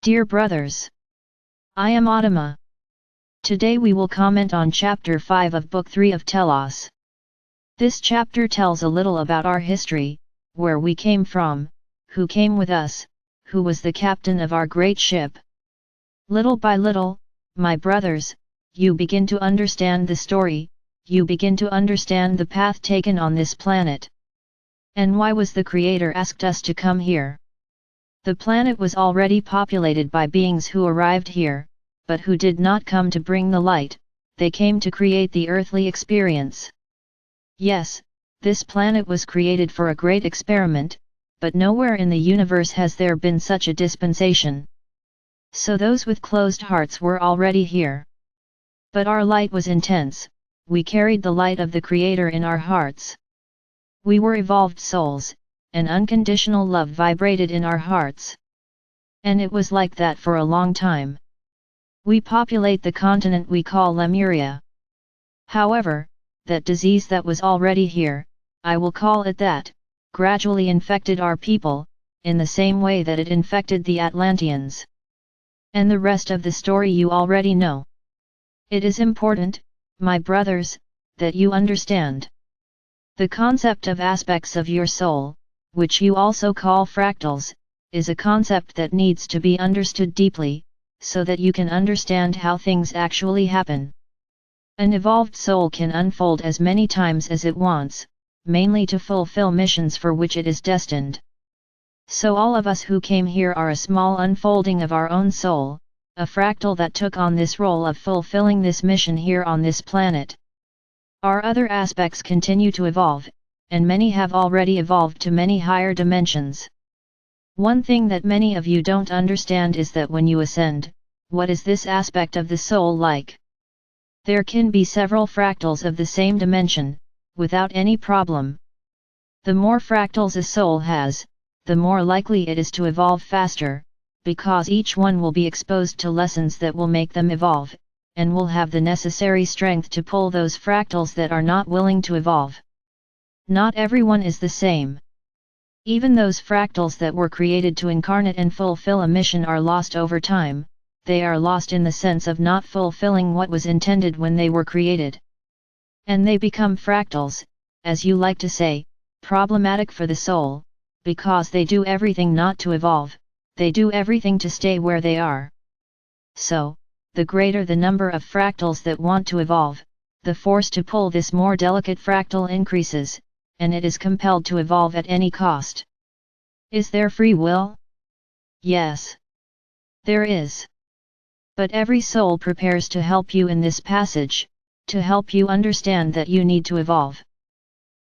Dear brothers, I am Adama. Today we will comment on Chapter 5 of Book 3 of Telos. This chapter tells a little about our history, where we came from, who came with us, who was the captain of our great ship. Little by little, my brothers, you begin to understand the story, you begin to understand the path taken on this planet. And why was the Creator asked us to come here? The planet was already populated by beings who arrived here, but who did not come to bring the light, they came to create the earthly experience. Yes, this planet was created for a great experiment, but nowhere in the universe has there been such a dispensation. So those with closed hearts were already here. But our light was intense, we carried the light of the Creator in our hearts. We were evolved souls, and unconditional love vibrated in our hearts. And it was like that for a long time. We populate the continent we call Lemuria. However, that disease that was already here, I will call it that, gradually infected our people, in the same way that it infected the Atlanteans. And the rest of the story you already know. It is important, my brothers, that you understand. The concept of aspects of your soul, which you also call fractals, is a concept that needs to be understood deeply, so that you can understand how things actually happen. An evolved soul can unfold as many times as it wants, mainly to fulfill missions for which it is destined. So all of us who came here are a small unfolding of our own soul, a fractal that took on this role of fulfilling this mission here on this planet. Our other aspects continue to evolve, and many have already evolved to many higher dimensions. One thing that many of you don't understand is that when you ascend, what is this aspect of the soul like? There can be several fractals of the same dimension, without any problem. The more fractals a soul has, the more likely it is to evolve faster, because each one will be exposed to lessons that will make them evolve, and will have the necessary strength to pull those fractals that are not willing to evolve. Not everyone is the same. Even those fractals that were created to incarnate and fulfill a mission are lost over time, they are lost in the sense of not fulfilling what was intended when they were created. And they become fractals, as you like to say, problematic for the soul, because they do everything not to evolve, they do everything to stay where they are. So, the greater the number of fractals that want to evolve, the force to pull this more delicate fractal increases, and it is compelled to evolve at any cost. Is there free will? Yes. There is. But every soul prepares to help you in this passage, to help you understand that you need to evolve.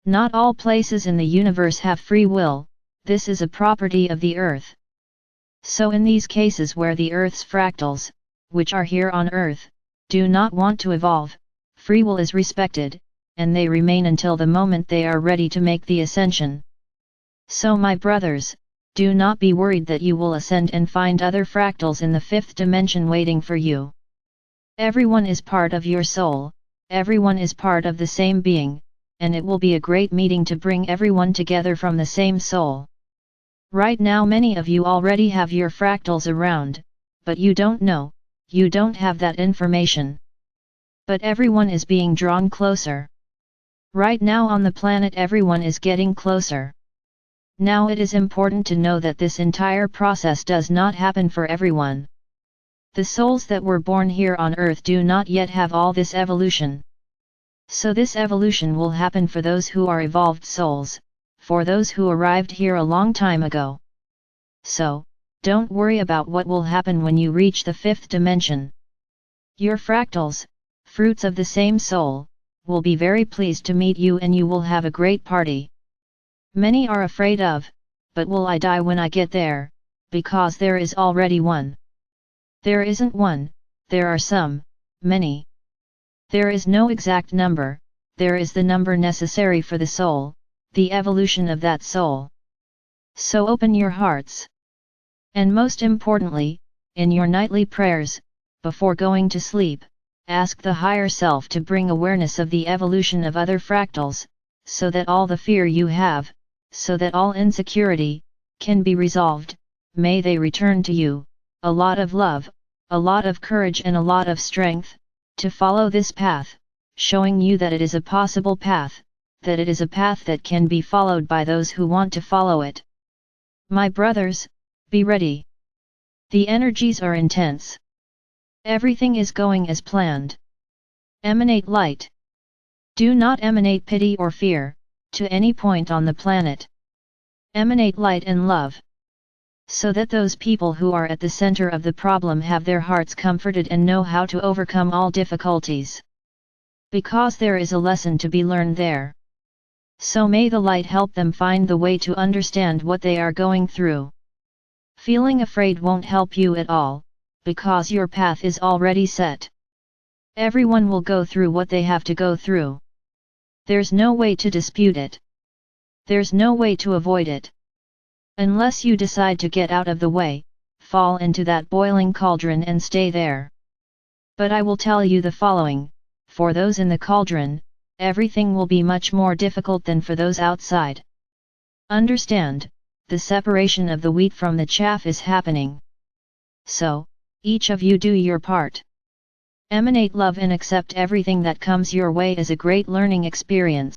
Not all places in the universe have free will, this is a property of the earth. So in these cases where the earth's fractals, which are here on earth, do not want to evolve, free will is respected, and they remain until the moment they are ready to make the ascension. So my brothers, do not be worried that you will ascend and find other fractals in the fifth dimension waiting for you. Everyone is part of your soul, everyone is part of the same being, and it will be a great meeting to bring everyone together from the same soul. Right now many of you already have your fractals around, but you don't know, you don't have that information. But everyone is being drawn closer. Right now on the planet everyone is getting closer. Now it is important to know that this entire process does not happen for everyone. The souls that were born here on earth do not yet have all this evolution. So this evolution will happen for those who are evolved souls, for those who arrived here a long time ago. So, don't worry about what will happen when you reach the fifth dimension. Your fractals, fruits of the same soul, will be very pleased to meet you and you will have a great party. Many are afraid of, but will I die when I get there, because there is already one. There isn't one, there are some, many. There is no exact number, there is the number necessary for the soul, the evolution of that soul. So open your hearts. And most importantly, in your nightly prayers, before going to sleep, ask the higher self to bring awareness of the evolution of other fractals, so that all the fear you have, so that all insecurity, can be resolved, may they return to you, a lot of love, a lot of courage and a lot of strength, to follow this path, showing you that it is a possible path, that it is a path that can be followed by those who want to follow it. My brothers, be ready. The energies are intense. Everything is going as planned. Emanate light. Do not emanate pity or fear, to any point on the planet. Emanate light and love. So that those people who are at the center of the problem have their hearts comforted and know how to overcome all difficulties. Because there is a lesson to be learned there. So may the light help them find the way to understand what they are going through. Feeling afraid won't help you at all, because your path is already set. Everyone will go through what they have to go through. There's no way to dispute it. There's no way to avoid it. Unless you decide to get out of the way, fall into that boiling cauldron and stay there. But I will tell you the following, for those in the cauldron, everything will be much more difficult than for those outside. Understand, the separation of the wheat from the chaff is happening. So, each of you do your part. Emanate love and accept everything that comes your way as a great learning experience.